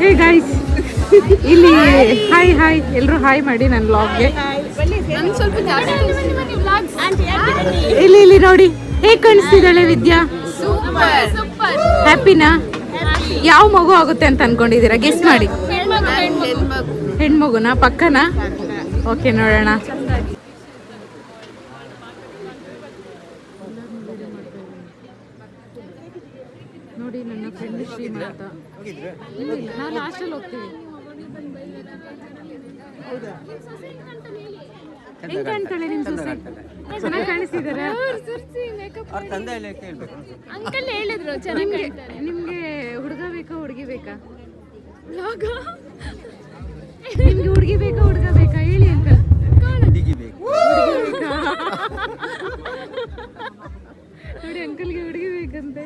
Hey guys, ಇಲ್ಲಿ hi hi ಎಲ್ಲರೂ hi ಮಾಡಿ ನನ್ನ ವ್ಲಾಗ್ಗೆ. ಇಲ್ಲಿ ಇಲ್ಲಿ ನೋಡಿ ಹೇಗೆ ಕಾಣಿಸ್ತಿದ್ದಾಳೆ ವಿದ್ಯಾ. ಹ್ಯಾಪಿನಾ? ಯಾವ ಮಗು ಆಗುತ್ತೆ ಅಂತ ಅನ್ಕೊಂಡಿದ್ದೀರಾ? ಗೆಸ್ ಮಾಡಿ. ಹೆಣ್ಮಗುನಾ? ಪಕ್ಕನಾ? ಓಕೆ ನೋಡೋಣ. ನೋಡಿ ನನ್ನ ಫ್ರೆಂಡ್ ಶ್ರೀಮಾತ. ನಾವು ಲಾಸ್ಟಲ್ಲಿ ಹೋಗ್ತೀವಿ. ಹೆಂಗ್ ಕಾಣ್ತಾಳೆ ನಿಮ್ ಸೊಸೆ? ಚೆನ್ನಾಗಿ ಕಾಣಿಸ್ತಿದಾರೆ. ಅಂಕಲ್ ಹೇಳಿದ್ರು ಚೆನ್ನಾಗಿ. ನಿಮ್ಗೆ ಹುಡುಗ ಬೇಕಾ ಹುಡುಗಿ ಬೇಕಾ? ನಿಮ್ಗೆ ಹುಡುಗಿ ಬೇಕಾ ಹುಡುಗ ಬೇಕಾ ಹೇಳಿ ಅಂಕಲ್. ನೋಡಿ ಅಂಕಲ್ಗೆ ಹುಡುಗಿ ಬೇಕಂತೆ.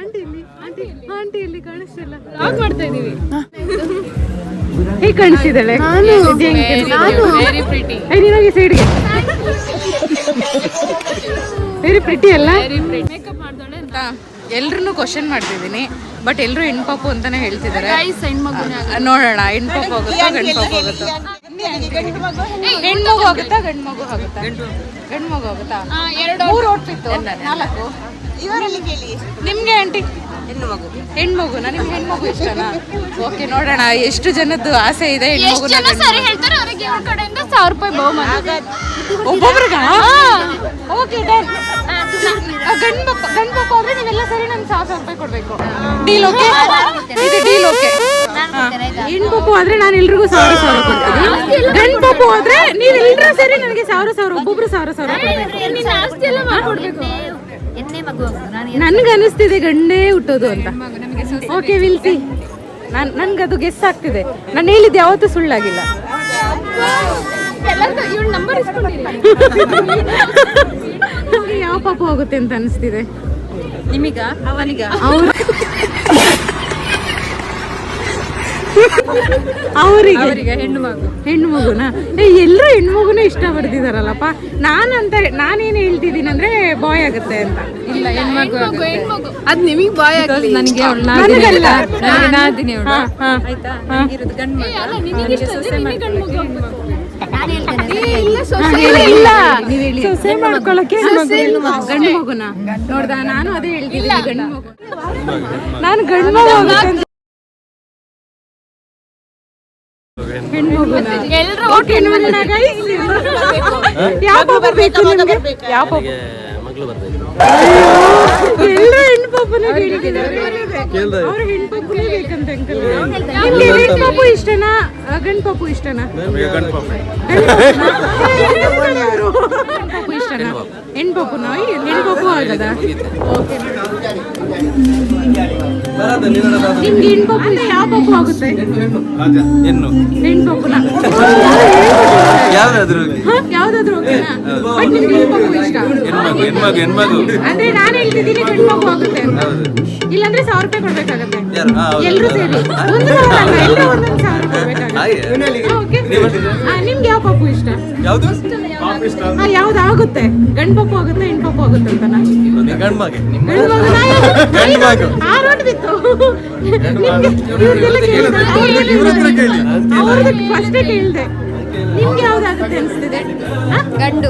ಆಂಟಿ ಇಲ್ಲಿ ಕಾಣಿಸ್ತಿಲ್ಲ. ಲಾಗ್ ಮಾಡ್ತಾ ಇದೀವಿ. ಹೇಗೆ ಕಾಣಿಸ್ತಿದ್ದಾಳೆ? ನೀನಾಗಿ ಸೈಡ್ಗೆ. ವೆರಿ ಪ್ರಿಟಿ ಅಲ್ಲ? ಎಲ್ರೂ ಕ್ವಶನ್ ಮಾಡ್ತಿದ್ದೀನಿ, ಬಟ್ ಎಲ್ಲರೂ ಹೆಣ್ಪಾಪು ಅಂತಾನೆ ಹೇಳ್ತಿದ್ದಾರೆ. ನೋಡೋಣ ಹೆಣ್ಪಾಪು ಹೋಗುತ್ತಾ ಗಂಡು ಪಾಪು ಹೋಗುತ್ತಾ? ಹೆಣ್ಮಗು ಹೋಗುತ್ತಾ ಗಂಡು ಮಗು ಹೋಗುತ್ತಾ? ಗಂಡು ಮಗು ಹೋಗುತ್ತಾ? 3 ಓಟ್ಬಿತ್ತು 4. ನಿಮ್ಗೆ ಆಂಟಿ? ಹೆಣ್ಮಗುನಾ? ನಿಮ್ಗೆ ಹೆಣ್ಮಗು ಇಷ್ಟನಾ? ಓಕೆ ನೋಡೋಣ ಎಷ್ಟು ಜನದ್ದು ಆಸೆ ಇದೆ ಹೆಣ್ಮಗುನ. ಒಬ್ಬೊಬ್ರಿಗ? Okay done. ಗಂಡು ಪಾಪು ಆದ್ರೆ ನೀವೆಲ್ಲ ಸರಿ ನನ್ಗೆ 1000 ರೂಪಾಯಿ ಕೊಡ್ಬೇಕು. Deal okay? ಇದು ಡೀಲ್ ಓಕೆ. ಹೆಣ್ಪಾಪು ಆದ್ರೆ ನಾನು ಎಲ್ರಿಗೂ 1000 ಕೊಡ್ತೀನಿ. ಗಂಡು ಪಾಪು ಆದ್ರೆ ನೀವೆಲ್ಲರೂ ಸರಿ ನನಗೆ 1000 ಒಬ್ಬೊಬ್ರು 1000 ಕೊಡ್ಬೇಕು. ನನ್ಗೆ ಅನಿಸ್ತಿದೆ ಗಂಡೇ ಹುಟ್ಟೋದು ಅಂತ. Okay will see. ನನ್ಗೆ ಅದು ಗೆಸ್ ಆಗ್ತಿದೆ. ನಾನು ಹೇಳಿದ್ದು ಯಾವತ್ತೂ ಸುಳ್ಳಾಗಿಲ್ಲ. ಯಾವ ಪಾಪು ಹೋಗುತ್ತೆ ಅಂತ ಅನಿಸ್ತಿದೆ ನಿಮಗ? ಅವನಿಗ? ಅವರಿಗೆ ಹೆಣ್ಣು ಮಗುನಾ? ಎಲ್ಲರೂ ಹೆಣ್ಣು ಮಗುನೇ ಇಷ್ಟ ಪಡ್ತಿದಾರಲ್ಲಪ್ಪ. ನಾನೇನು ಹೇಳ್ತಿದ್ದೀನಿ ಅಂದ್ರೆ ಬಾಯ್ ಆಗುತ್ತೆ ಅಂತ. ಇಲ್ಲ ಹೆಣ್ಮಗು. ಅದ್ ನಿಮಗ್ ಬಾಯ್ ಆಗಲಿ, ನನಗೆ ಸೊಸೆ ಮಾಡ್ಕೊಳಕ್ಕೆ ಗಂಡು ಮಗುನ ನೋಡ್ದ. ನಾನು ಅದೇ ಹೇಳ್ತಿದ್ದೀನಿ ಗಂಡು ಮಗು. ನಾನು ಗಂಡು ಮಗು ಯಾವ ಪಾಪ ಬೇಕು ನಿಮ್ಗೆ? ಯಾವ ಪಾಪ? ಎಲ್ಲ ಹೆಣ್ಣು ಪಾಪನೇ ಕೇಳ್ತಿದ್ದಾರೆ. ಅವ್ರು ಹೆಣ್ಣು ಪಾಪನೇ ಬೇಕಂತ ಅಂಕಲ್. ನಿಮ್ಗೆ ಹೆಣ್ಣು ಪಾಪು ಇಷ್ಟನಾ ಗಂಡು ಪಾಪು ಇಷ್ಟನಾ? ಪಾಪು ಇಷ್ಟನಾ? ಹೆಣ್ಣು ಪಾಪುನಾ? ಹೆಣ್ಣು ಪಾಪು ಆಗದ? ಓಕೆ. ನಿಮ್ಗೆ ಹೆಣ್ಣು ಪಾಪು ಯಾವ ಪಾಪು ಆಗುತ್ತೆ? ಹೆಣ್ಣು ಪಾಪುನಾ? ಯಾವ್ದಾದ್ರು ಓಕೆನಾ? ಬಟ್ ನಿಮ್ಗೆ ಹೆಣ್ಣು ಪಾಪು ಇಷ್ಟ? ಅಂದ್ರೆ ನಾನು ಹೇಳ್ತಿದ್ದೀನಿ ಗಂಡು ಮಗು ಆಗುತ್ತೆ ಅಂತ. ಇಲ್ಲಾಂದ್ರೆ 1000 ರೂಪಾಯಿ ಕೊಡ್ಬೇಕಾಗತ್ತೆ ಎಲ್ರು ಸೇರಿ. 1,000 ಅಲ್ಲ, ಎಲ್ಲರೂ 1,000 ಕೊಡ್ಬೇಕಾಗತ್ತೆ. ನಿಮ್ಗೆ ಯಾವ ಪಾಪು ಇಷ್ಟ? ಯಾವ್ದಾಗುತ್ತೆ? ಗಂಡು ಪಾಪು ಆಗುತ್ತೆ ಹೆಣ್ಣು ಪಾಪು ಆಗುತ್ತೆ ಅಂತ? ಫಸ್ಟೇ ಕೇಳಿದೆ. ನಿಮ್ಗೆ ಯಾವ್ದಾಗುತ್ತೆ ಅನ್ಸ್ತಿದೆ? ಗಂಡ?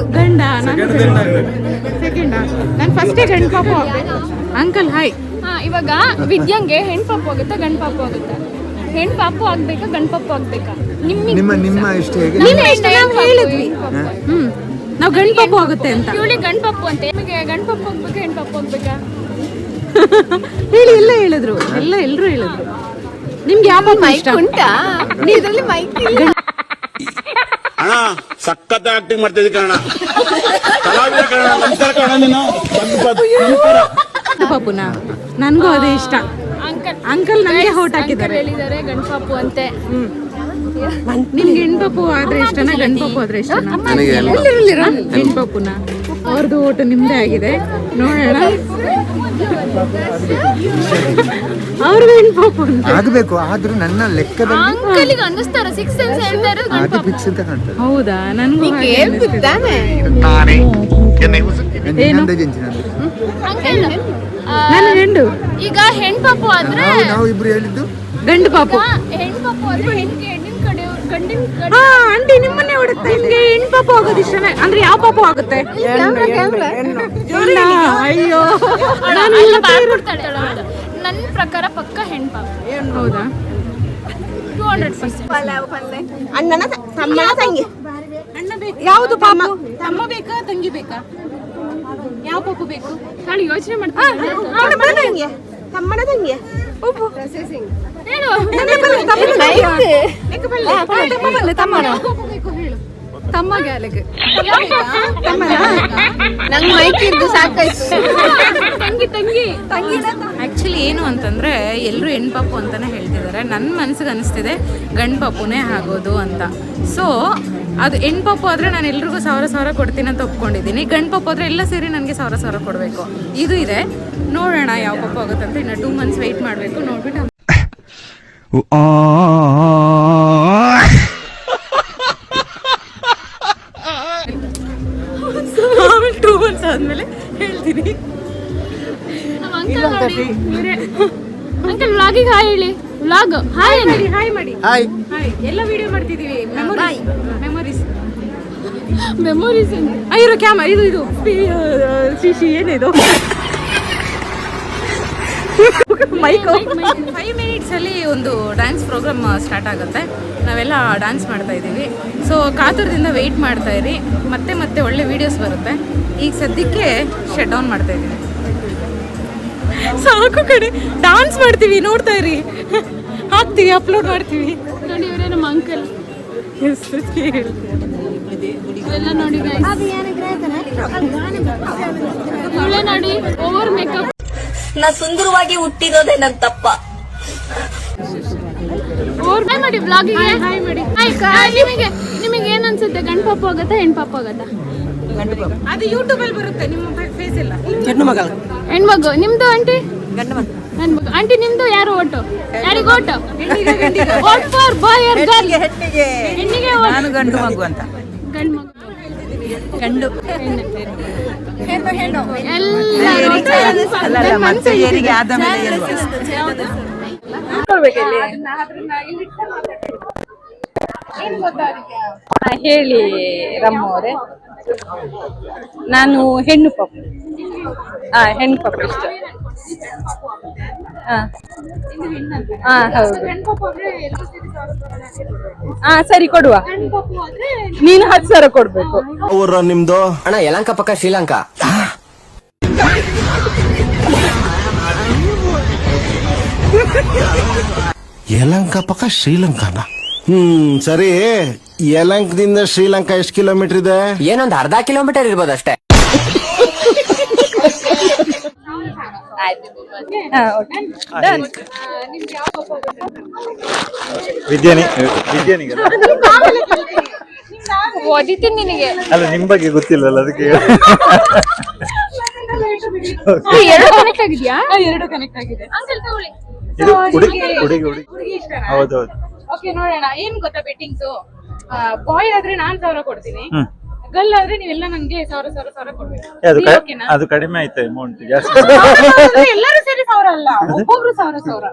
ಸೆಕೆಂಡಾ? ನಾನು ಫಸ್ಟೇ ಗಂಡು ಪಾಪು ಆಗ್ಬೇಕು. Uncle hi. ಇವಾಗ ವಿದ್ಯಾಂಗೆ ಹೆಣ್ಣು ಪಾಪು ಆಗುತ್ತಾ ಗಂಡು ಪಾಪು ಆಗುತ್ತಾ? ಹೆಣ್ಣು ಪಾಪು ಆಗ್ಬೇಕಾ ಗಂಡು ಪಾಪು ಆಗ್ಬೇಕಾ? ನಿಮ್ಮ ಇಷ್ಟ ಹೇಗೆ? ಹೇಳಿದ್ವಿ ನಾವು ಗಂಡು ಪಾಪು ಆಗುತ್ತೆ ಅಂತ. ಇವಳಿಗೆ ಗಂಡು ಪಾಪು ಅಂತ. ನಿಮಗೆ ಗಂಡು ಪಾಪು ಆಗ್ಬೇಕಾ ಹೆಣ್ಣು ಪಾಪು ಆಗ್ಬೇಕಾ? ಹೇಳಿ. ಎಲ್ಲರೂ ಹೇಳಿದ್ರು. ನಿಮ್ಗೆ ಯಾವ ಪಾಪು ಇಷ್ಟ? ಉಂಟಾ ಇದರಲ್ಲಿ ಮೈಕ್? ಅಣ್ಣ ಸಖತ್ ಆಕ್ಟಿಂಗ್ ಮಾಡ್ತಿದ್ದೆ ಕಣ. ಪಾಪುನಾ? ನನ್ಗೂ ಅದೇ ಇಷ್ಟ. ಅಂಕಲ್ ನನಗೆ ಹೋಟ್ ಹಾಕಿದ್ದಾರೆ. ಹೇಳಿದ್ದಾರೆ ಗಂಡು ಪಾಪು ಅಂತೆ. ನಿಮ್ಗೆ ಹೆಣ್ಣು ಪಾಪು ಆದ್ರೆ ಇಷ್ಟನಾ ಗಂಡು ಪಾಪು ಆದ್ರೆ ಇಷ್ಟನಾ? ಹೆಣ್ಣು ಪಾಪುನ? ಅವ್ರದ್ದು ಓಟು ನಿಮ್ದೇ ಆಗಿದೆ. ನೋಡೋಣ. ಅವ್ರದ್ದು ಹೆಣ್ಣು ಪಾಪು ಅಂತ ಆಗಬೇಕು. ಆದ್ರೂ ನನ್ನ ಲೆಕ್ಕದಲ್ಲಿ ಅಂಕಲಿಗೆ ಅನ್ನಿಸ್ತಾರ 6 ಸೆನ್ಸ್ ಹೇಳ್ತಾರೆ ಅದು ಫಿಕ್ಸ್ ಅಂತ ಕಾಣ್ತದೆ. ಹೌದಾ? ನನಗೂ ಅಂಕಲ್ ನನ್ನ ಹೆಣ್ಣು ಈಗ ಹೆಣ್ಣು ಪಾಪು ಆದ್ರೆ ನಾವು ಇಬ್ರು ಹೇಳಿದ್ದು ಗಂಡು ಪಾಪು. ಹೆಣ್ಣು ಪಾಪು ಆದ್ರೆ ಹೆಣ್ಣಿನ ಕಡೆ ಗಂಡಿನ ಕಡೆ. ಹಾ ಆಂಟಿ ನಿಮ್ಮನ್ನೇ ಹೊಡುತ್ತೆ. ನಿಮ್ಗೆ ಹೆಣ್ಣು ಪಾಪು ಆಗೋದು ಇಷ್ಟನೇ ಅಂದ್ರೆ ಯಾವ ಪಾಪು ಆಗುತ್ತೆ? ಅಯ್ಯೋ ನನ್ನ ಪ್ರಕಾರ ಪಕ್ಕ ಹೆಣ್ಣು ಪಾಪು. ಹೌದಾ? 200%. ಅಣ್ಣನ ತಮ್ಮನ ತಂಗಿ. ಅಣ್ಣ ಬೇಕು. ಯಾವುದು ಪಾಪು? ತಮ್ಮ ಬೇಕಾ ತಂಗಿ ಬೇಕಾ? ಯಾವ ಪಾಪು ಬೇಕು? ನಾನು ಯೋಚನೆ ಮಾಡ್ತೀನಿ. ತಮ್ಮನ ತಂಗಿ ಹೇಳು. ತಮ್ಮಗೆ ಅಲ್ಲಿಗೆ ನಂಗೆ ಮೈಕಿದ್ದು ಸಾಕಾಯ್ತು. ತಂಗಿ ಆ್ಯಕ್ಚುಲಿ ಏನು ಅಂತಂದರೆ ಎಲ್ಲರೂ ಹೆಣ್ಣು ಪಾಪು ಅಂತಲೇ ಹೇಳ್ತಿದ್ದಾರೆ. ನನ್ನ ಮನಸ್ಸಿಗೆ ಅನಿಸ್ತಿದೆ ಗಂಡು ಪಾಪುನೇ ಆಗೋದು ಅಂತ. ಸೊ ಅದು ಹೆಣ್ಣು ಪಾಪು ಆದರೆ ನಾನು ಎಲ್ರಿಗೂ 1000 ಕೊಡ್ತೀನಿ ಅಂತ ಒಪ್ಕೊಂಡಿದ್ದೀನಿ. ಗಂಡು ಪಾಪು ಆದರೆ ಎಲ್ಲ ಸೇರಿ ನನಗೆ 1000 ಕೊಡಬೇಕು. ಇದು ಇದೆ, ನೋಡೋಣ ಯಾವ ಪಾಪು ಆಗುತ್ತೆ ಅಂತ. ಇನ್ನು 2 months ವೆಯ್ಟ್ ಮಾಡಬೇಕು. ನೋಡ್ಬಿಟ್ಟು 2 months ಆದಮೇಲೆ ಹೇಳ್ತೀನಿ. ಅಂಕಲ್ ವ್ಲಾಗಿಗೆ ಹಾಯ್ ಹೇಳಿ. ವ್ಲಾಗ್ ಹಾಯ್ ಮಾಡಿ, ಹಾಯ್ ಮಾಡಿ. Hi hi. ಎಲ್ಲ ವಿಡಿಯೋ ಮಾಡ್ತಿದ್ದೀವಿ. ಮೆಮೊರೀಸ್ ಅಯ್ಯೋ ಕ್ಯಾಮರಾ ಇದು ಶಿಶಿ ಏನಿದು ಮೈಕ್. 5 minutes ಅಲ್ಲಿ ಒಂದು ಡ್ಯಾನ್ಸ್ ಪ್ರೋಗ್ರಾಮ್ ಸ್ಟಾರ್ಟ್ ಆಗುತ್ತೆ. ನಾವೆಲ್ಲ ಡ್ಯಾನ್ಸ್ ಮಾಡ್ತಾ ಇದ್ದೀವಿ. ಸೊ ಕಾತುರದಿಂದ ವೆಯ್ಟ್ ಮಾಡ್ತಾ ಇರಿ. ಮತ್ತೆ ಒಳ್ಳೆ ವೀಡಿಯೋಸ್ ಬರುತ್ತೆ. ಈಗ ಸದ್ಯಕ್ಕೆ ಶಟ್ ಡೌನ್ ಮಾಡ್ತಾ ಇದ್ದೀವಿ. ಸಾಕು ಕಡೆ ಡ್ಯಾನ್ಸ್ ಮಾಡ್ತೀವಿ, ನೋಡ್ತಾ ಇರಿ. ಹಾಕ್ತೀವಿ, ಅಪ್ಲೋಡ್ ಮಾಡ್ತೀವಿ. ನೋಡಿ ಇವರೇ ನಮ್ಮ ಅಂಕಲ್. ಎಲ್ಲ ನೋಡಿ ಇವಳೇ ನೋಡಿ ಓವರ್ ಮೇಕಪ್. ನಾ ಸುಂದರವಾಗಿ ಹುಟ್ಟಿರೋದೇ ನನ್ ತಪ್ಪ. ಓವರ್ ಹಾಯ್ ಮಾಡಿ ಬ್ಲಾಗಿಗೆ. ಹಾಯ್ ಮಾಡಿ. ನಿಮಗೆ ಏನ್ ಅನ್ಸುತ್ತೆ? ಗಂಡು ಪಾಪು ಆಗುತ್ತಾ ಹೆಣ್ಣು ಪಾಪು ಆಗುತ್ತಾ? ಅದು ಯೂಟ್ಯೂಬ್ ಅಲ್ಲಿ ಬರುತ್ತೆ. ನಿಮ್ಮ ಫೇಸ್ ಇಲ್ಲ. ಹೆಣ್ಮಗು. ನಿಮ್ದು ಆಂಟಿ? ಗಂಡು ಮಗು. ಆಂಟಿ ನಿಮ್ದು ಯಾರು ಓಟು? ಯಾರಿಗೆ vote? Vote for boy or girl? ಹೆಣ್ಣಿಗೆ ಓಟ್. ನಾನು ಗಂಡು ಮಗು ಅಂತ. ಗಂಡು ಮಗು. ಗಂಡು ಎಲ್ಲ ಮತ್ತೆ ಏನಿಗೆ ಆದ ಮೇಲೆ ಹೇಳಿ ರಮ್ಮ ಅವರೇ. ನಾನು ಹೆಣ್ಣು ಪಾಪು. ಹೆಣ್ಣು ಪಾಪು ಇಷ್ಟ. ಹೌದು. ಸರಿ ಕೊಡುವ. ನೀನು 10,000 ಕೊಡ್ಬೇಕು. ನಿಮ್ದು ಅಣ್ಣ ಯಲಂಕ ಪಕ್ಕ ಶ್ರೀಲಂಕಾ. ಯಲಂಕ ಪಕ್ಕ ಶ್ರೀಲಂಕಾನ? ಸರಿ. ಯಲಂಕದಿಂದ ಶ್ರೀಲಂಕಾ ಎಷ್ಟು ಕಿಲೋಮೀಟರ್ ಇದೆ? ಏನೊಂದು ಅರ್ಧ ಕಿಲೋಮೀಟರ್ ಇರ್ಬೋದು ಅಷ್ಟೇ. ಓದಿತೀನಿ ನಿನಗೆ. ಅಲ್ಲ ನಿಮ್ ಬಗ್ಗೆ ಗೊತ್ತಿಲ್ಲಲ್ಲ ಅದಕ್ಕೆ. ಎರಡು ಕನೆಕ್ಟ್ ಆಗಿದ್ಯಾ? ಎರಡು ಕನೆಕ್ಟ್ ಆಗಿದೆ. ಅಂಕಲ್ ತಗೊಳ್ಳಿ. ಹುಡುಗಿ ಹೌದೌದು. ಓಕೆ ನೋಡೋಣ. ಏನ್ ಗೊತ್ತಾ ಬೆಟ್ಟಿಂಗ್ಸ್? ಬಾಯ್ ಆದ್ರೆ ನಾನ್ 1000 ಕೊಡ್ತೀನಿ. ಗರ್ಲ್ ಆದ್ರೆ ನೀವೆಲ್ಲ ನಂಗೆ 1000 ಕೊಡ್ಬೇಕು. ಅದು ಕಡಿಮೆ ಆಯ್ತು ಅಮೌಂಟ್. ಜಾಸ್ತಿ ಎಲ್ಲರೂ ಸೇರಿ 1000 ಅಲ್ಲ, ಒಬ್ಬೊಬ್ರು 1000.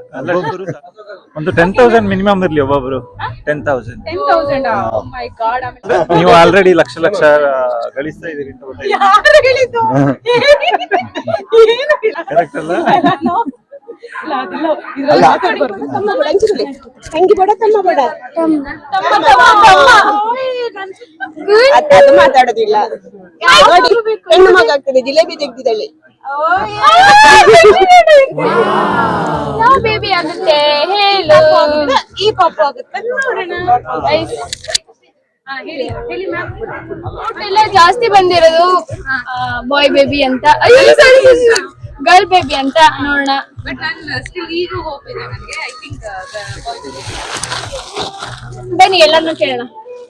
ಒಂದು 10,000 ಮಿನಿಮಮ್ ಇರ್ಲಿ ಒಬ್ಬೊಬ್ರು. 10,000. Oh my God. ನೀವು ಆಲ್ರೆಡಿ ಲಕ್ಷ ಗಳಿಸ್ತಾ ಇದೀರಿ ಅಂತ ಗೊತ್ತಾಯ್ತು. ಯಾರು ಹೇಳಿದ್ದು? ಕರೆಕ್ಟ್ ಅಲ್ಲ? ತಂಗಿ ಬಡ ತಮ್ಮ ಬಡ ಅದು ಮಾತಾಡೋದಿಲ್ಲ. ನೋಡಿ ಹೆಣ್ಣು ಮಗ ಆಗ್ತದೆ. ಜಿಲೇಬಿ ತೆಗ್ದಿದ್ದಾಳೆ. ಯಾವ ಬೇಬಿ ಆಗುತ್ತೆ ಹೇಳು. ಈ ಪಾಪು ಆಗುತ್ತೆ ನೋಡೋಣ. ಎಲ್ಲ ಜಾಸ್ತಿ ಬಂದಿರೋದು ಬಾಯ್ ಬೇಬಿ ಅಂತ, ಗರ್ಲ್ ಬೇಬಿ ಅಂತ ನೋಡೋಣ. ಬಟ್ ನಾನು ಸ್ಟಿಲ್ ಈಗ ಹೋಪ್ ಇದೆ ನನಗೆ. ಐ ಥಿಂಕ್ ಬನ್ನಿ ಎಲ್ಲರನ್ನೂ ಕೇಳೋಣ.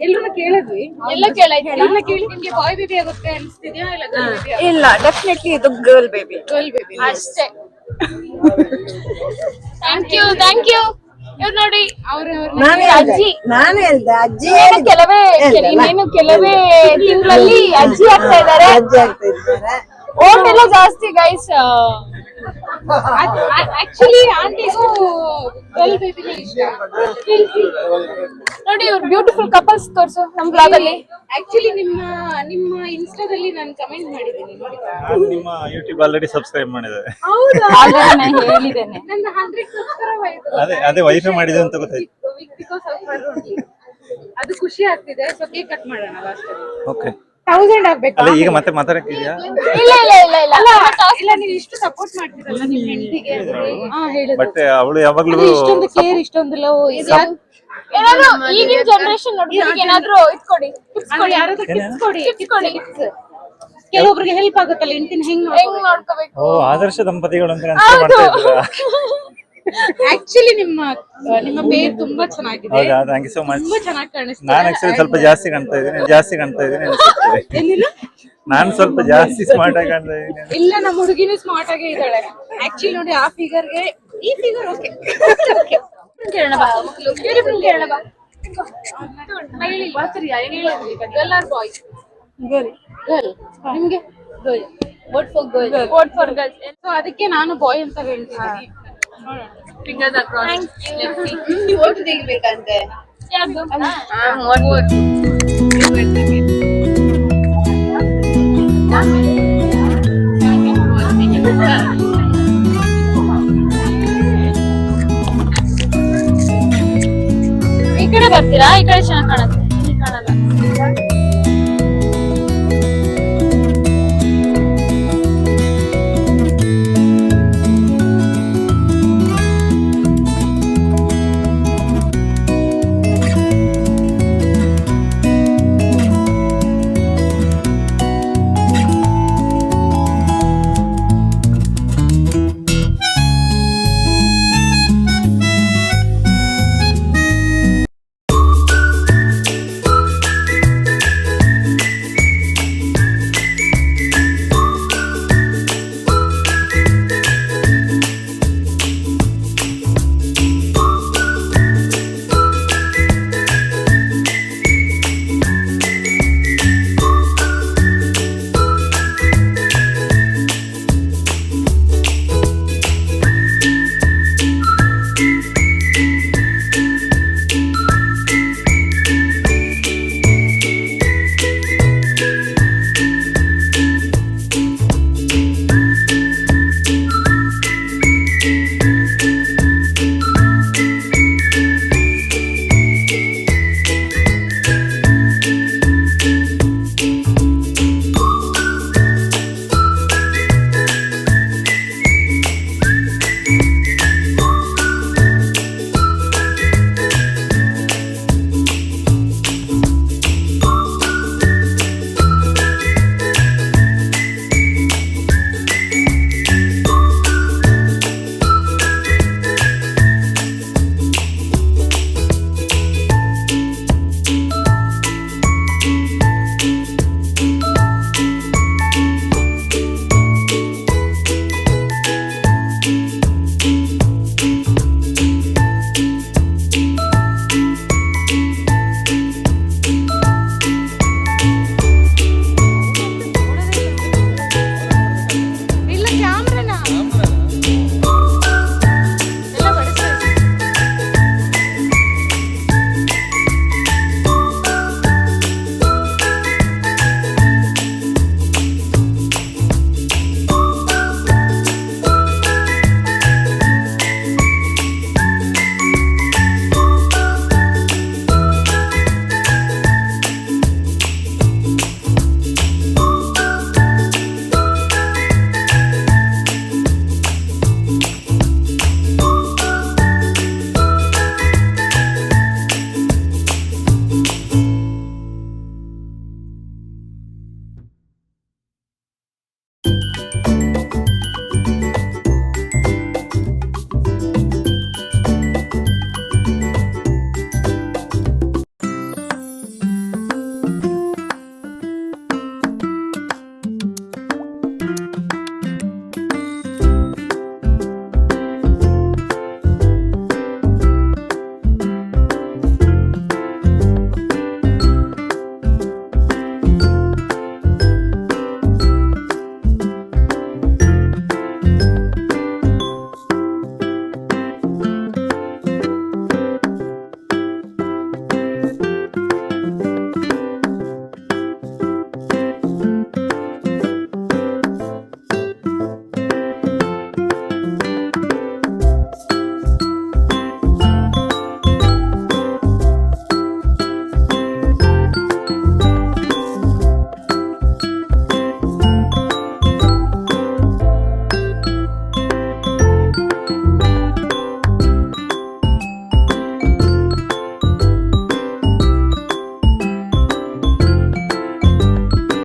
ಎಲ್ಲರೂ ಕೇಳಿದ್ವಿ. ಎಲ್ಲ ಕೇಳಾಯ್ತು. ಕೇಳಿ ನಿಮ್ಗೆ ಬಾಯ್ ಬೇಬಿ ಆಗುತ್ತೆ ಅನ್ಸ್ತಿದ್ಯಾ ಇಲ್ಲ ಗರ್ಲ್ ಬೇಬಿ? ಇಲ್ಲ, ಡೆಫಿನೆಟ್ಲಿ ಇದು ಗರ್ಲ್ ಬೇಬಿ. ಅಷ್ಟೇ. Thank you. ಇವ್ರು ನೋಡಿ ಅಜ್ಜಿ. ನಾನು ಹೇಳ್ದೆ ಅಜ್ಜಿ ಇನ್ನೇನು ಕೆಲವೇ ತಿಂಗಳಲ್ಲಿ ಅಜ್ಜಿ ಆಗ್ತಾ ಇದ್ದಾರೆ. ಓಟ್ ಎಲ್ಲ ಜಾಸ್ತಿ ಗೈಸ್. ಆಕ್ಚುಲಿ ಆಂಟಿಗೂ ಗರ್ಲ್ ಬೇಬಿನೇ ಇಷ್ಟ. ನೋಡಿ ಇವ್ರು ಬ್ಯೂಟಿಫುಲ್ ಕಪಲ್ಸ್ ತೋರ್ಸು ನಮ್ ಬ್ಲಾಗ್ ಅಲ್ಲಿ. ಆಕ್ಚುಲಿ ನಿಮ್ಮ ಇನ್ಸ್ಟಾದಲ್ಲಿ ನಾನು ಕಮೆಂಟ್ ಮಾಡಿದ್ದೀನಿ ನೋಡಿದ್ರಾ? ನಿಮ್ಮ ಯೂಟ್ಯೂಬ್ ಆಲ್ರೆಡಿ ಸಬ್ಸ್ಕ್ರೈಬ್ ಮಾಡಿದ್ದಾರೆ. ಆಲ್ರೆಡಿ ನಾನು ಹೇಳಿದ್ದೇನೆ. ನನ್ನ 100 ಸಬ್ಸ್ಕ್ರೈಬ್ ಆಯ್ತು. ಅದೇ ವೈಫೈ ಮಾಡಿದೆ ಅಂತ ಗೊತ್ತಾಯ್ತು. Because of her only. ಅದು ಖುಷಿ ಆಗ್ತಿದೆ. ಸೊ ಕೇಕ್ ಕಟ್ ಮಾಡೋಣ ಲಾಸ್ಟ್ ಅಲ್ಲಿ. ಓಕೆ 1000 ಆಗ್ಬೇಕು. ಅಲ್ಲ ಈಗ ಮತ್ತೆ ಮಾತಾಡಕ್ಕಿದ್ಯಾ? ಇಲ್ಲ ಇಲ್ಲ ಇಲ್ಲ ಇಲ್ಲ ಇಲ್ಲ ನೀವು ಇಷ್ಟು ಸಪೋರ್ಟ್ ಮಾಡ್ತಿರಲ್ಲ ನಿಮ್ಮ ಹೆಂಡತಿಗೆ. ಹೇಳಿದ್ರು. ಬಟ್ ಅವಳು ಯಾವಾಗ್ಲೂ ಇಷ್ಟೊಂದು ಕೇರ್ ಇಷ್ಟೊಂದು ಲವ್ ಏನಾದ್ರು ಈಗಿನ ಜನರೇಷನ್ ನೋಡಿದ್ರೆ ಏನಾದ್ರು ಇಟ್ಕೊಡಿ ಟಿಪ್ಸ್ ಕೊಡಿ. ಯಾರಾದ್ರೂ ಟಿಪ್ಸ್ ಕೊಡಿ. ಕೆಲವೊಬ್ರಿಗೆ ಹೆಲ್ಪ್ ಆಗುತ್ತಲ್ಲ ಹೆಂಡತಿನ ಹೆಂಗ್ ನೋಡ್ಕೋಬೇಕು. ಓ ಆದರ್ಶ ದಂಪತಿಗಳು ಅಂತ ಕನ್ಸಿಡರ್ ಮಾಡ್ತಾ ಇದ್ದೀರಾ? ಆಕ್ಚುಲಿ ನಿಮ್ಮ ಪೇರ್ ತುಂಬಾ ಚೆನ್ನಾಗಿದೆ. ಹೌದಾ, ಥ್ಯಾಂಕ್ ಯು ಸೋ ಮಚ್. ತುಂಬಾ ಚೆನ್ನಾಗಿ ಕಾಣಿಸ್ತಿದೆ. ನಾನು ಆಕ್ಚುಲಿ ಸ್ವಲ್ಪ ಜಾಸ್ತಿ ಕಾಣ್ತಾ ಇದ್ದೀನಿ ಅನ್ಸುತ್ತೆ. ಏನಿಲ್ಲ ನಾನು ಸ್ವಲ್ಪ ಜಾಸ್ತಿ ಸ್ಮಾರ್ಟ್ ಆಗಿ ಕಾಣ್ತಾ ಇದ್ದೀನಿ. ಇಲ್ಲ ನಮ್ಮ ಹುಡುಗಿನೂ ಸ್ಮಾರ್ಟ್ ಆಗೇ ಇದ್ದಾಳೆ. ಆಕ್ಚುಲಿ ನೋಡಿ ಆ ಫಿಗರ್ಗೆ ಈ ಫಿಗರ್ ಓಕೆ. ಕೇಳೋಣ ಬಾ. ಬ್ಯೂಟಿಫುಲ್ ಕೇಳೋಣ ಬಾ. ಗರ್ಲ್ ಆರ್ ಬಾಯ್? ಗರ್ಲ್. ನಿಮ್ಗೆ girl. Vote for girls. Vote for girls. So ಅದಕ್ಕೆ ನಾನು ಬಾಯ್ ಅಂತ ಹೇಳ್ತೀನಿ. Fingers across. ಓಟು ತೆಗಿಬೇಕಂತೆ. ಯಾರ್ದು? ಈ ಕಡೆ ಬರ್ತೀರಾ? ಈ ಕಡೆ ಚೆನ್ನಾಗಿ ಕಾಣುತ್ತೆ.